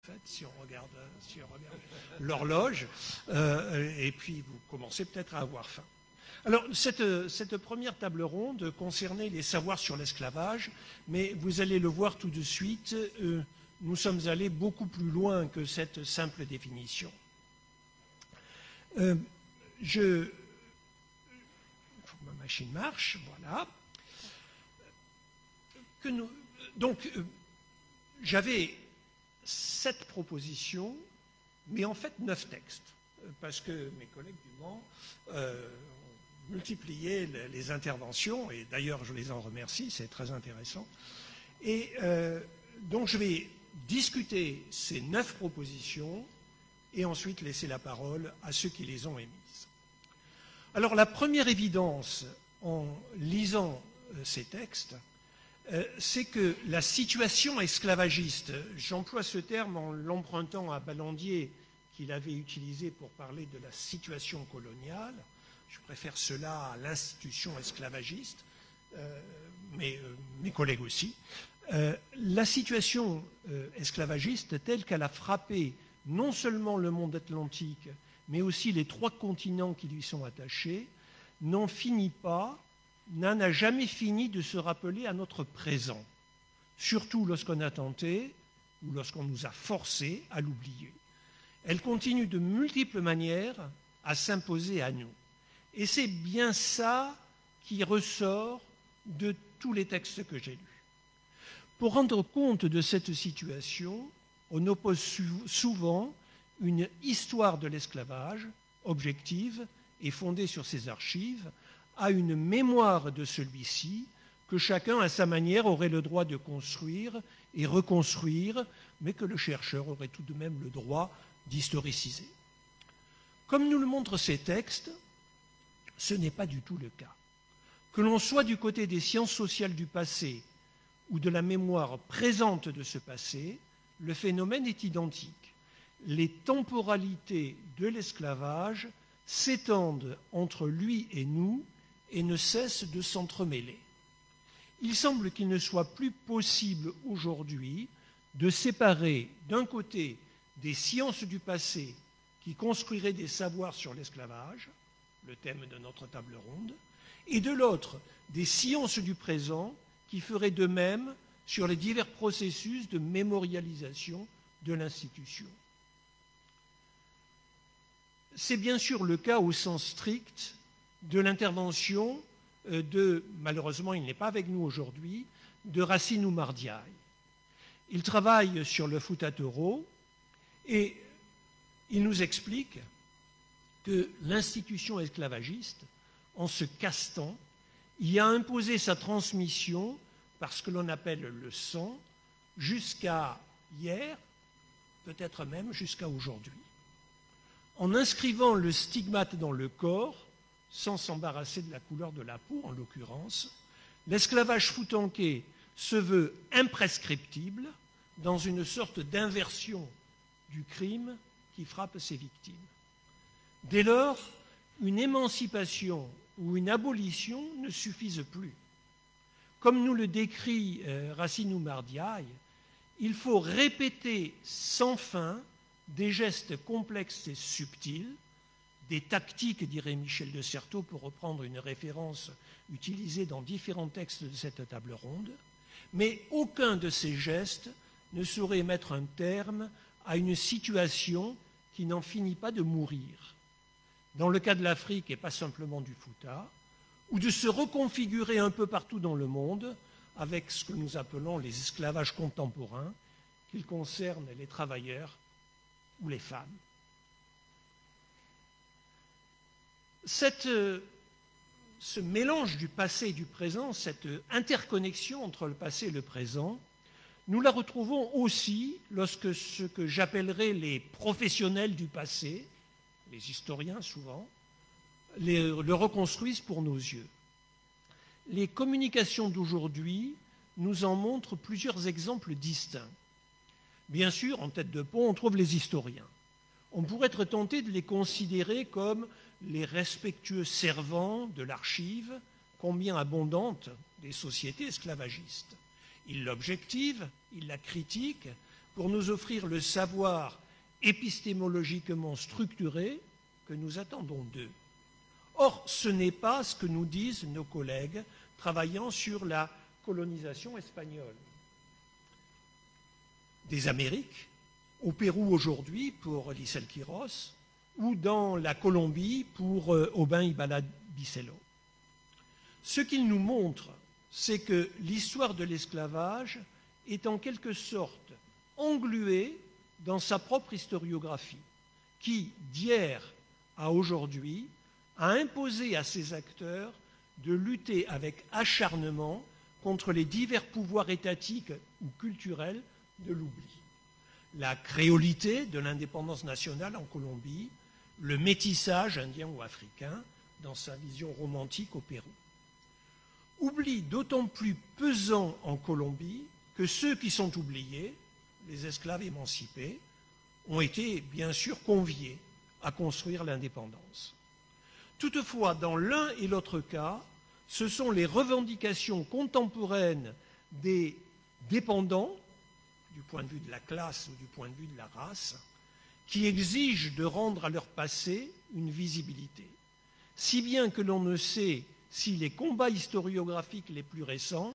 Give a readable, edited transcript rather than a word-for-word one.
fait, si on regarde l'horloge, et puis vous commencez peut-être à avoir faim. Alors, cette première table ronde concernait les savoirs sur l'esclavage, mais vous allez le voir tout de suite, nous sommes allés beaucoup plus loin que cette simple définition. Il faut que ma machine marche, voilà. J'avais 7 propositions, mais en fait 9 textes, parce que mes collègues du Mans ont multiplié les interventions, et d'ailleurs je les en remercie, c'est très intéressant. Et donc je vais discuter ces 9 propositions et ensuite laisser la parole à ceux qui les ont émises. Alors la première évidence en lisant ces textes, c'est que la situation esclavagiste, j'emploie ce terme en l'empruntant à Ballandier, qu'il avait utilisé pour parler de la situation coloniale, je préfère cela à l'institution esclavagiste, mais mes collègues aussi, la situation esclavagiste telle qu'elle a frappé non seulement le monde atlantique, mais aussi les 3 continents qui lui sont attachés, n'en n'a jamais fini de se rappeler à notre présent, surtout lorsqu'on a tenté ou lorsqu'on nous a forcés à l'oublier. Elle continue de multiples manières à s'imposer à nous. Et c'est bien ça qui ressort de tous les textes que j'ai lus. Pour rendre compte de cette situation, on oppose souvent une histoire de l'esclavage objective et fondée sur ses archives à une mémoire de celui-ci que chacun, à sa manière, aurait le droit de construire et reconstruire, mais que le chercheur aurait tout de même le droit d'historiciser. Comme nous le montrent ces textes, ce n'est pas du tout le cas. Que l'on soit du côté des sciences sociales du passé ou de la mémoire présente de ce passé, le phénomène est identique. Les temporalités de l'esclavage s'étendent entre lui et nous et ne cessent de s'entremêler. Il semble qu'il ne soit plus possible aujourd'hui de séparer d'un côté des sciences du passé qui construiraient des savoirs sur l'esclavage, le thème de notre table ronde, et de l'autre des sciences du présent qui feraient de même sur les divers processus de mémorialisation de l'institution. C'est bien sûr le cas au sens strict de l'intervention malheureusement il n'est pas avec nous aujourd'hui, de Racine Oumardiaye. Il travaille sur le Futatoro et il nous explique que l'institution esclavagiste, en se castant, y a imposé sa transmission par ce que l'on appelle le sang, jusqu'à hier, peut-être même jusqu'à aujourd'hui. En inscrivant le stigmate dans le corps, sans s'embarrasser de la couleur de la peau en l'occurrence, l'esclavage foutanké se veut imprescriptible dans une sorte d'inversion du crime qui frappe ses victimes. Dès lors, une émancipation ou une abolition ne suffisent plus. Comme nous le décrit Racine Oumardiaye, il faut répéter sans fin des gestes complexes et subtils, des tactiques, dirait Michel de Certeau, pour reprendre une référence utilisée dans différents textes de cette table ronde, mais aucun de ces gestes ne saurait mettre un terme à une situation qui n'en finit pas de mourir. Dans le cas de l'Afrique, et pas simplement du Fouta, ou de se reconfigurer un peu partout dans le monde avec ce que nous appelons les esclavages contemporains, qu'ils concernent les travailleurs ou les femmes. Ce mélange du passé et du présent, cette interconnexion entre le passé et le présent, nous la retrouvons aussi lorsque ce que j'appellerais les professionnels du passé, les historiens souvent, le reconstruisent pour nos yeux. Les communications d'aujourd'hui nous en montrent plusieurs exemples distincts. Bien sûr, en tête de pont, on trouve les historiens. On pourrait être tenté de les considérer comme les respectueux servants de l'archive, combien abondante des sociétés esclavagistes. Ils l'objectivent, ils la critiquent, pour nous offrir le savoir épistémologiquement structuré que nous attendons d'eux. Or, ce n'est pas ce que nous disent nos collègues travaillant sur la colonisation espagnole. Des Amériques, au Pérou aujourd'hui pour Licel Quiros, ou dans la Colombie pour Aubin Ibala Bicelo. Ce qu'ils nous montrent, c'est que l'histoire de l'esclavage est en quelque sorte engluée dans sa propre historiographie, qui, d'hier à aujourd'hui, a imposé à ses acteurs de lutter avec acharnement contre les divers pouvoirs étatiques ou culturels de l'oubli. La créolité de l'indépendance nationale en Colombie, le métissage indien ou africain dans sa vision romantique au Pérou. Oubli d'autant plus pesant en Colombie que ceux qui sont oubliés, les esclaves émancipés, ont été bien sûr conviés à construire l'indépendance. Toutefois, dans l'un et l'autre cas, ce sont les revendications contemporaines des dépendants, du point de vue de la classe ou du point de vue de la race, qui exigent de rendre à leur passé une visibilité. Si bien que l'on ne sait si les combats historiographiques les plus récents